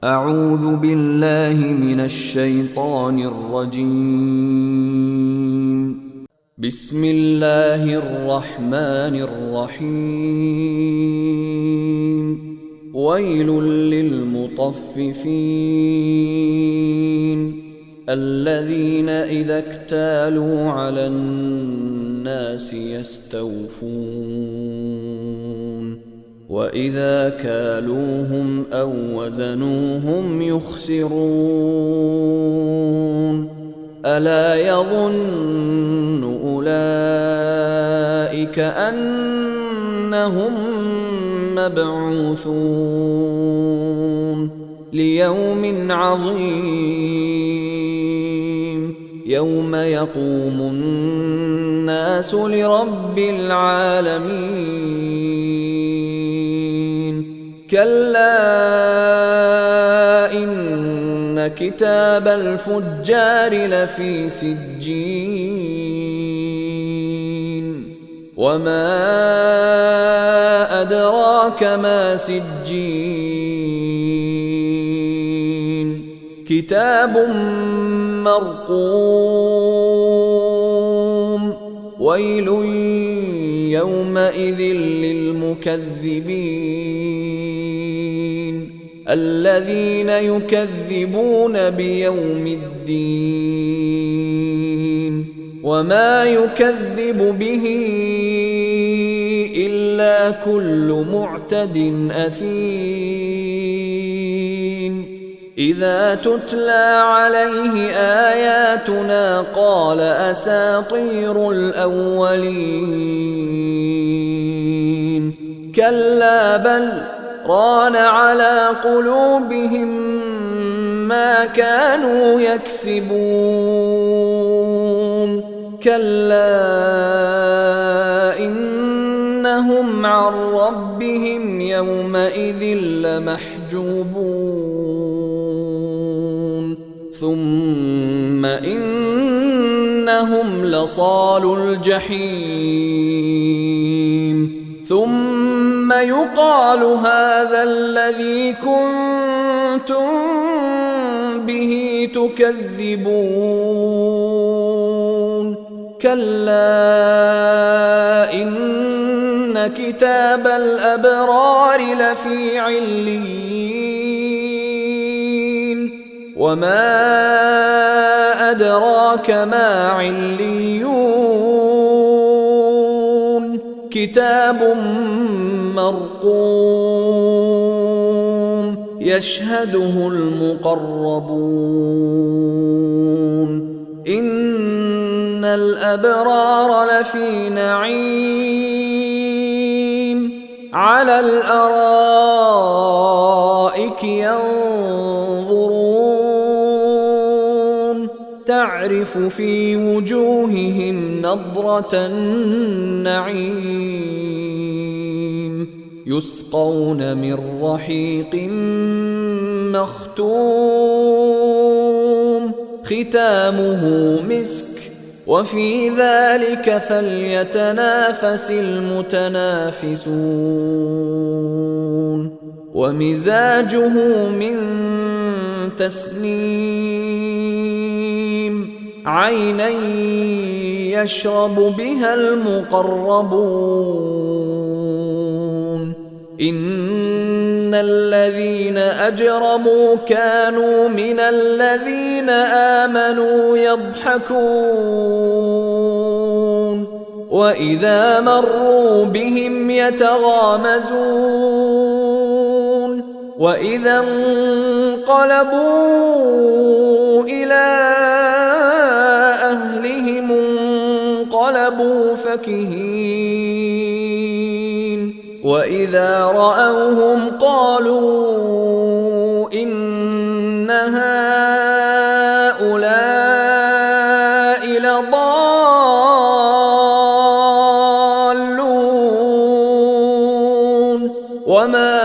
أعوذ بالله من الشيطان الرجيم. بسم الله الرحمن الرحيم. ويل للمطففين الذين إذا اكتالوا على الناس يستوفون وإذا كالوهم أو وزنوهم يخسرون ألا يظن أولئك أنهم مبعوثون ليوم عظيم يوم يقوم الناس لرب العالمين كلا إن كتاب الفجار لفي سجين وما أدراك ما سجين كتاب مرقوم ويل يومئذ للمكذبين الذين يكذبون بيوم الدين وما يكذب به إلا كل معتد أثيم إذا تتلى عليه آياتنا قال أساطير الأولين كلا بل ران على قلوبهم ما كانوا يكسبون كلا إنهم عن ربهم يومئذ لمحجوبون ثم إنهم لصالو الجحيم ثم يقال هذا الذي كنتم به تكذبون كلا إن كتاب الأبرار لفي عليين وما أدراك ما عليون كتاب مرقوم يشهده المقربون إن الأبرار لفي نعيم على الأرائك ينظرون تعرف في وجوههم نضرة النعيم يسقون من رحيق مختوم ختامه مسك وفي ذلك فليتنافس المتنافسون ومزاجه من تسنيم عينا يشرب بها المقربون إن الذين أجرموا كانوا من الذين آمنوا يضحكون وإذا مروا بهم يتغامزون وإذا انقلبوا إلى أهلهم انقلبوا فكهين وإذا رأوهم قالوا إن هؤلاء لضالون وما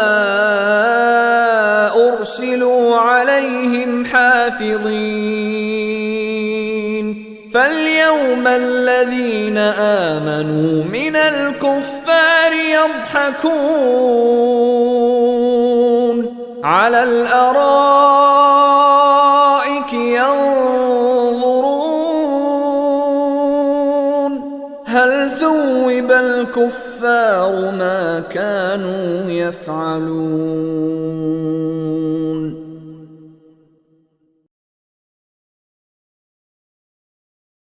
أرسلوا عليهم حافظين فاليوم الذين آمنوا من الكفار يضحكون على الأرائك ينظرون هل ثوب الكفار ما كانوا يفعلون